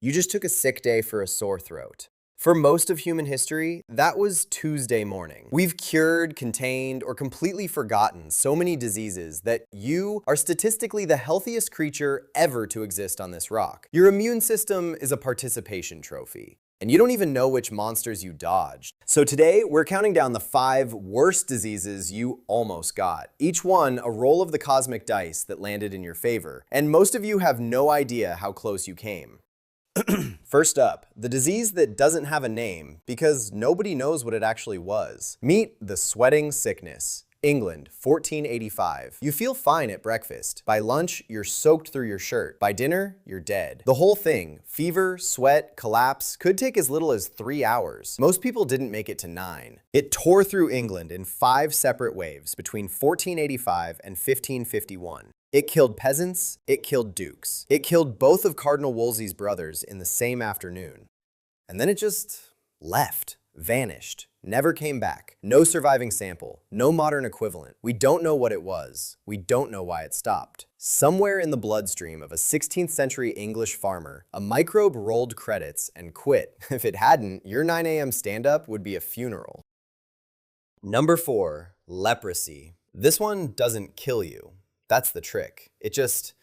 You just took a sick day for a sore throat. For most of human history, that was Tuesday morning. We've cured, contained, or completely forgotten so many diseases that you are statistically the healthiest creature ever to exist on this rock. Your immune system is a participation trophy, and you don't even know which monsters you dodged. So today, we're counting down the 5 worst diseases you almost got. Each one a roll of the cosmic dice that landed in your favor, and most of you have no idea how close you came. First up, the disease that doesn't have a name because nobody knows what it actually was. Meet the sweating sickness. England, 1485. You feel fine at breakfast. By lunch, you're soaked through your shirt. By dinner, you're dead. The whole thing, fever, sweat, collapse, could take as little as 3 hours. Most people didn't make it to 9. It tore through England in 5 separate waves between 1485 and 1551. It killed peasants, it killed dukes. It killed both of Cardinal Wolsey's brothers in the same afternoon. And then it just left, vanished, never came back. No surviving sample, no modern equivalent. We don't know what it was. We don't know why it stopped. Somewhere in the bloodstream of a 16th century English farmer, a microbe rolled credits and quit. If it hadn't, your 9 a.m. stand-up would be a funeral. Number 4, leprosy. This one doesn't kill you. That's the trick. It just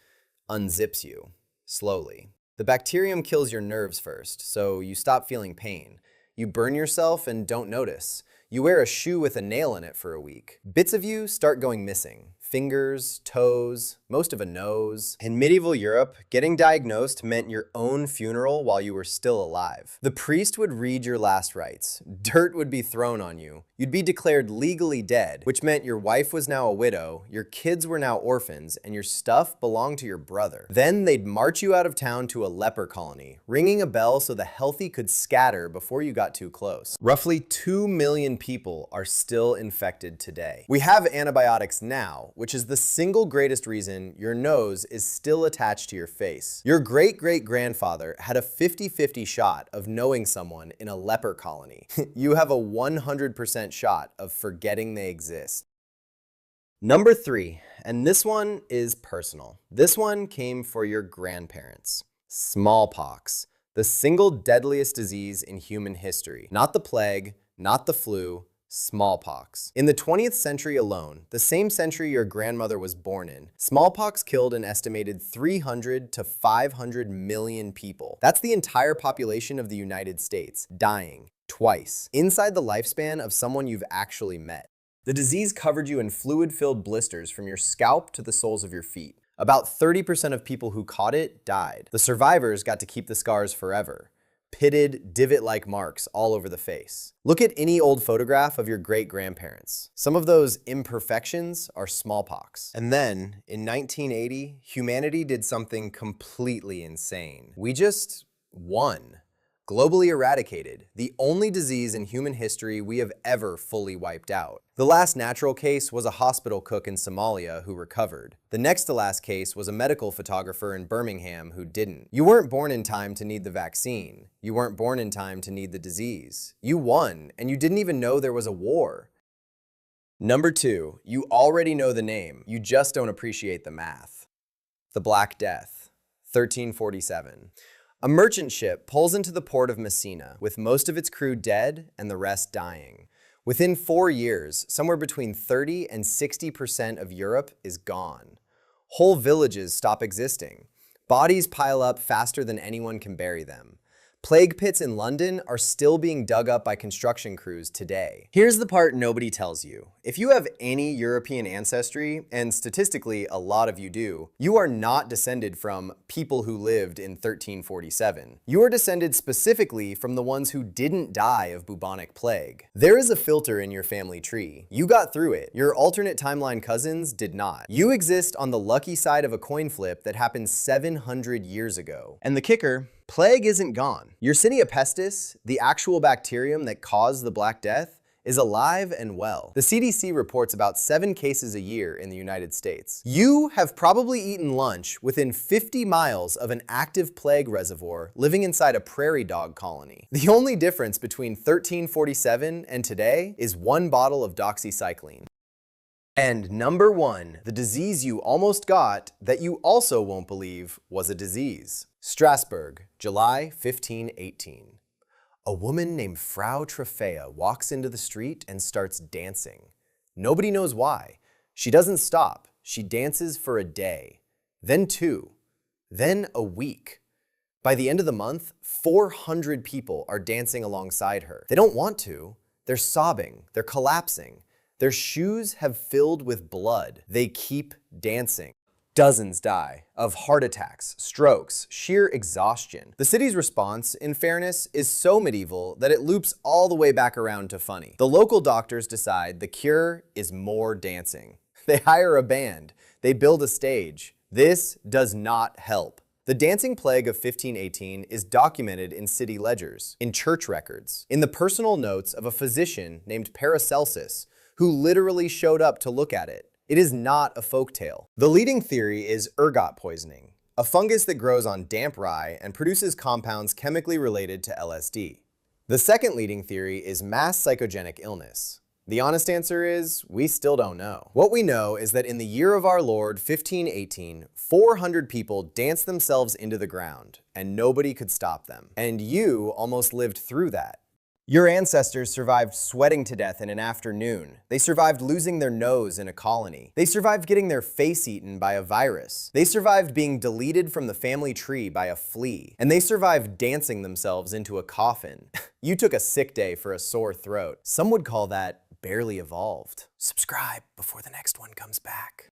unzips you, slowly. The bacterium kills your nerves first, so you stop feeling pain. You burn yourself and don't notice. You wear a shoe with a nail in it for a week. Bits of you start going missing. Fingers, toes, most of a nose. In medieval Europe, getting diagnosed meant your own funeral while you were still alive. The priest would read your last rites. Dirt would be thrown on you. You'd be declared legally dead, which meant your wife was now a widow, your kids were now orphans, and your stuff belonged to your brother. Then they'd march you out of town to a leper colony, ringing a bell so the healthy could scatter before you got too close. Roughly 2 million people are still infected today. We have antibiotics now, which is the single greatest reason your nose is still attached to your face. Your great-great-grandfather had a 50-50 shot of knowing someone in a leper colony. You have a 100% shot of forgetting they exist. Number 3, and this one is personal. This one came for your grandparents. Smallpox, the single deadliest disease in human history. Not the plague, not the flu, smallpox. In the 20th century alone, the same century your grandmother was born in, smallpox killed an estimated 300 to 500 million people. That's the entire population of the United States, dying twice, inside the lifespan of someone you've actually met. The disease covered you in fluid-filled blisters from your scalp to the soles of your feet. About 30% of people who caught it died. The survivors got to keep the scars forever. Pitted, divot-like marks all over the face. Look at any old photograph of your great-grandparents. Some of those imperfections are smallpox. And then, in 1980, humanity did something completely insane. We just won. Globally eradicated, the only disease in human history we have ever fully wiped out. The last natural case was a hospital cook in Somalia who recovered. The next to last case was a medical photographer in Birmingham who didn't. You weren't born in time to need the vaccine. You weren't born in time to need the disease. You won, and you didn't even know there was a war. Number 2, you already know the name, you just don't appreciate the math. The Black Death, 1347. A merchant ship pulls into the port of Messina, with most of its crew dead and the rest dying. Within 4 years, somewhere between 30 and 60% of Europe is gone. Whole villages stop existing. Bodies pile up faster than anyone can bury them. Plague pits in London are still being dug up by construction crews today. Here's the part nobody tells you. If you have any European ancestry, and statistically a lot of you do, you are not descended from people who lived in 1347. You are descended specifically from the ones who didn't die of bubonic plague. There is a filter in your family tree. You got through it. Your alternate timeline cousins did not. You exist on the lucky side of a coin flip that happened 700 years ago. And the kicker, plague isn't gone. Yersinia pestis, the actual bacterium that caused the Black Death, is alive and well. The CDC reports about 7 cases a year in the United States. You have probably eaten lunch within 50 miles of an active plague reservoir living inside a prairie dog colony. The only difference between 1347 and today is 1 bottle of doxycycline. And number 1, the disease you almost got that you also won't believe was a disease. Strasbourg, July 1518. A woman named Frau Trophea walks into the street and starts dancing. Nobody knows why. She doesn't stop. She dances for a day, then 2, then a week. By the end of the month, 400 people are dancing alongside her. They don't want to. They're sobbing. They're collapsing. Their shoes have filled with blood. They keep dancing. Dozens die of heart attacks, strokes, sheer exhaustion. The city's response, in fairness, is so medieval that it loops all the way back around to funny. The local doctors decide the cure is more dancing. They hire a band. They build a stage. This does not help. The dancing plague of 1518 is documented in city ledgers, in church records, in the personal notes of a physician named Paracelsus, who literally showed up to look at it. It is not a folktale. The leading theory is ergot poisoning, a fungus that grows on damp rye and produces compounds chemically related to LSD. The second leading theory is mass psychogenic illness. The honest answer is, we still don't know. What we know is that in the year of our Lord, 1518, 400 people danced themselves into the ground, and nobody could stop them. And you almost lived through that. Your ancestors survived sweating to death in an afternoon. They survived losing their nose in a colony. They survived getting their face eaten by a virus. They survived being deleted from the family tree by a flea. And they survived dancing themselves into a coffin. You took a sick day for a sore throat. Some would call that barely evolved. Subscribe before the next one comes back.